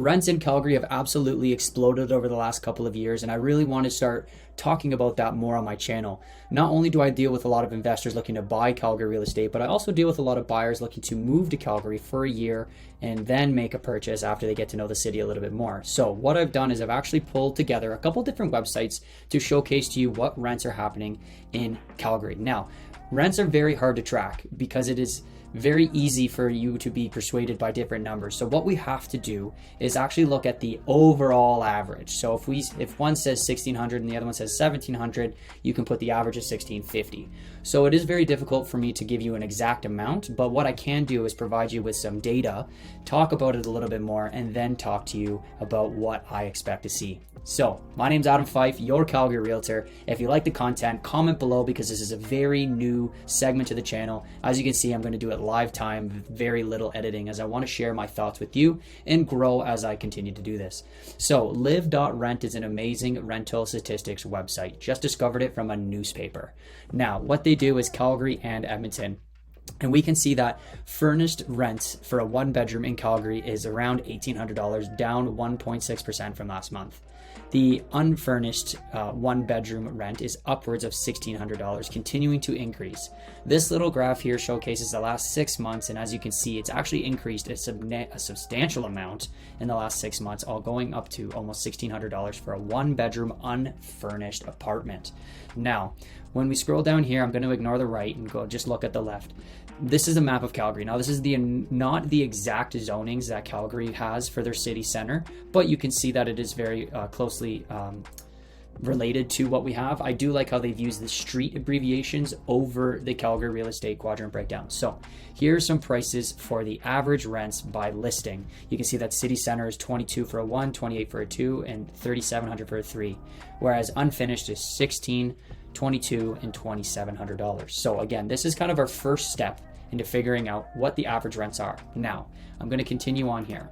Rents in Calgary have absolutely exploded over the last couple of years, and I really want to start talking about that more on my channel. Not only do I deal with a lot of investors looking to buy Calgary real estate, but I also deal with a lot of buyers looking to move to Calgary for a year and then make a purchase after they get to know the city a little bit more. So what I've done is I've actually pulled together a couple different websites to showcase to you what rents are happening in Calgary. Now, rents are very hard to track because it is very easy for you to be persuaded by different numbers. So what we have to do is actually look at the overall average. So if one says 1600 and the other one says 1700, you can put the average of 1650. So it is very difficult for me to give you an exact amount, but what I can do is provide you with some data, talk about it a little bit more, and then talk to you about what I expect to see. So my name's Adam Fife, your Calgary Realtor. If you like the content, comment below because this is a very new segment to the channel. As you can see, I'm going to do it live time, very little editing, as I want to share my thoughts with you and grow as I continue to do this. So live.rent is an amazing rental statistics website. Just discovered it from a newspaper. Now, what they do is Calgary and Edmonton. And we can see that furnished rent for a one bedroom in Calgary is around $1,800, down 1.6% from last month. The unfurnished one bedroom rent is upwards of $1,600, continuing to increase. This little graph here showcases the last 6 months, and as you can see, it's actually increased a substantial amount in the last 6 months, all going up to almost $1,600 for a one bedroom unfurnished apartment. Now, when we scroll down here, I'm going to ignore the right and go just look at the left. This is a map of Calgary. Now, this is not the exact zonings that Calgary has for their city center, but you can see that it is very closely related to what we have. I do like how they've used the street abbreviations over the Calgary real estate quadrant breakdown. So here's some prices for the average rents by listing. You can see that city center is 22 for a 1, 28 for a 2, and 3,700 for a 3, whereas unfinished is 16, 22, and $2,700. So again, this is kind of our first step into figuring out what the average rents are. Now, I'm going to continue on here.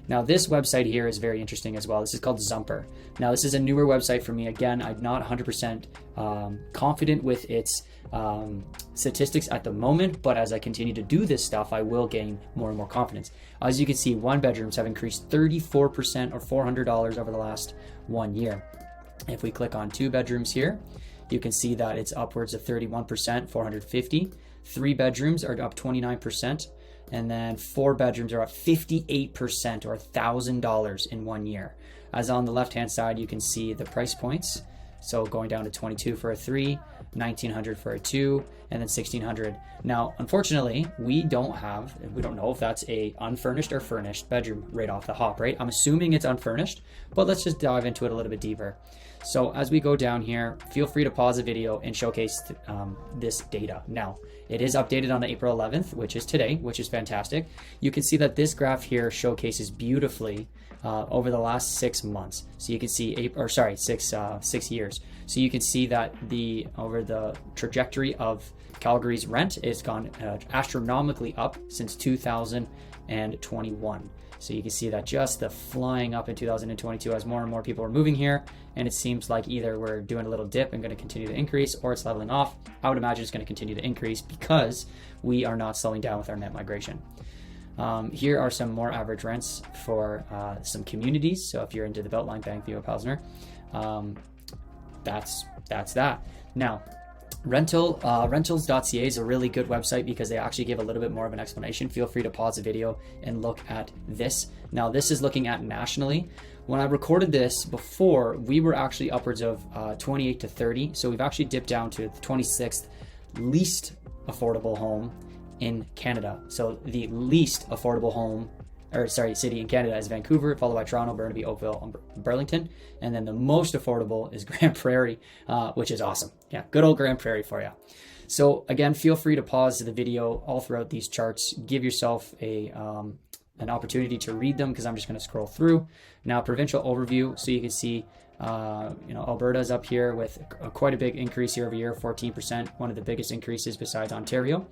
Now, this website here is very interesting as well. This is called Zumper. Now, this is a newer website for me. Again, I'm not 100% confident with its statistics at the moment, but as I continue to do this stuff, I will gain more and more confidence. As you can see, one bedrooms have increased 34% or $400 over the last 1 year. If we click on two bedrooms here, you can see that it's upwards of 31%, 450. Three bedrooms are up 29%. And then four bedrooms are up 58% or $1,000 in 1 year. As on the left-hand side, you can see the price points. So going down to 22 for a 3, 1,900 for a 2, and then 1,600. Now, unfortunately, we don't know if that's a unfurnished or furnished bedroom right off the hop, right? I'm assuming it's unfurnished, but let's just dive into it a little bit deeper. So as we go down here, feel free to pause the video and showcase this data. Now, it is updated on the April 11th, which is today, which is fantastic. You can see that this graph here showcases beautifully over the last 6 months. So you can see, 6 years. So you can see that over the trajectory of Calgary's rent has gone astronomically up since 2021. So you can see that just the flying up in 2022 as more and more people are moving here. And it seems like either we're doing a little dip and going to continue to increase, or it's leveling off. I would imagine it's going to continue to increase because we are not slowing down with our net migration. Here are some more average rents for some communities. So if you're into the Beltline, Bankview, or Pilsner, that's that. Now, rentals.ca is a really good website because they actually give a little bit more of an explanation. Feel free to pause the video and look at this. Now, this is looking at nationally. When I recorded this before, we were actually upwards of 28 to 30. So we've actually dipped down to the 26th least affordable home in Canada. So the least affordable city in Canada is Vancouver, followed by Toronto, Burnaby, Oakville, Burlington. And then the most affordable is Grand Prairie, which is awesome. Yeah, good old Grand Prairie for you. So again, feel free to pause the video all throughout these charts. Give yourself an opportunity to read them because I'm just going to scroll through. Now, provincial overview. So you can see, Alberta's up here with quite a big increase year over year, 14%, one of the biggest increases besides Ontario.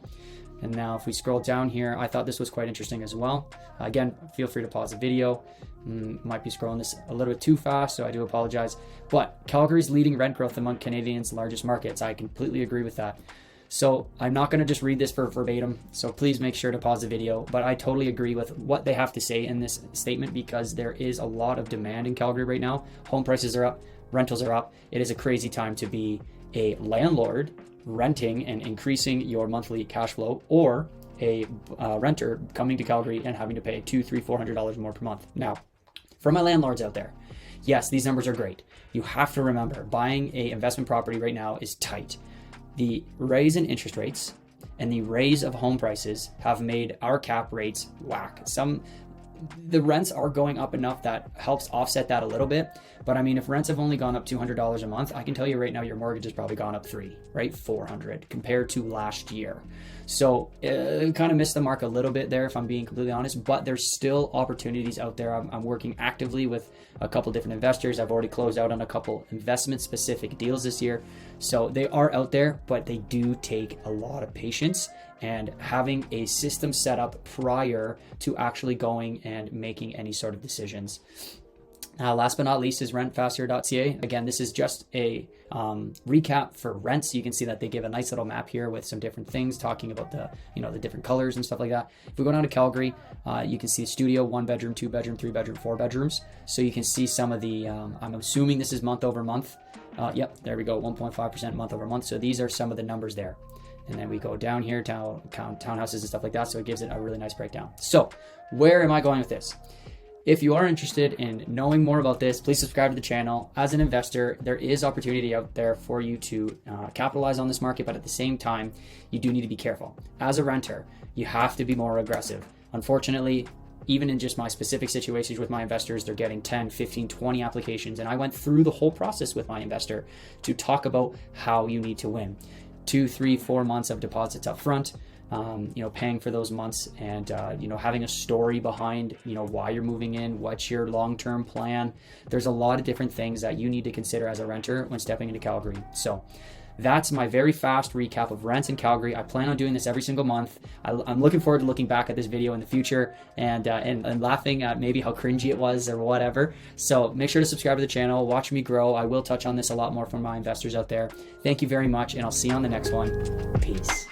And now if we scroll down here, I thought this was quite interesting as well. Again, feel free to pause the video. Might be scrolling this a little bit too fast, so I do apologize. But Calgary's leading rent growth among Canadians' largest markets. I completely agree with that. So I'm not going to just read this for verbatim, so please make sure to pause the video, but I totally agree with what they have to say in this statement because there is a lot of demand in Calgary right now. Home prices are up, rentals are up. It is a crazy time to be a landlord renting and increasing your monthly cash flow, or a renter coming to Calgary and having to pay $200, $300, $400 more per month. Now, for my landlords out there, yes, these numbers are great. You have to remember, buying a investment property right now is tight. The raise in interest rates and the raise of home prices have made our cap rates whack. The rents are going up enough that helps offset that a little bit. But I mean, if rents have only gone up $200 a month, I can tell you right now, your mortgage has probably gone up $400 compared to last year. So kind of missed the mark a little bit there, if I'm being completely honest, but there's still opportunities out there. I'm working actively with a couple different investors. I've already closed out on a couple investment specific deals this year. So they are out there, but they do take a lot of patience and having a system set up prior to actually going and making any sort of decisions. Last but not least is rentfaster.ca. Again, this is just a recap for rents. You can see that they give a nice little map here with some different things talking about the different colors and stuff like that. If we go down to Calgary, you can see studio, 1 bedroom, 2 bedroom, 3 bedroom, 4 bedrooms. So you can see some of the, I'm assuming this is month over month. Yep, there we go, 1.5% month over month. So these are some of the numbers there. And then we go down here, townhouses and stuff like that. So it gives it a really nice breakdown. So where am I going with this? If you are interested in knowing more about this, please subscribe to the channel. As an investor, there is opportunity out there for you to capitalize on this market, but at the same time, you do need to be careful. As a renter, you have to be more aggressive. Unfortunately, even in just my specific situations with my investors, they're getting 10, 15, 20 applications. And I went through the whole process with my investor to talk about how you need to win. 2, 3, 4 months of deposits up front, paying for those months, and having a story behind why you're moving in, what's your long-term plan. There's a lot of different things that you need to consider as a renter when stepping into Calgary. So that's my very fast recap of rents in Calgary. I plan on doing this every single month. I'm looking forward to looking back at this video in the future and laughing at maybe how cringy it was or whatever. So make sure to subscribe to the channel, watch me grow. I will touch on this a lot more from my investors out there. Thank you very much, and I'll see you on the next one. Peace.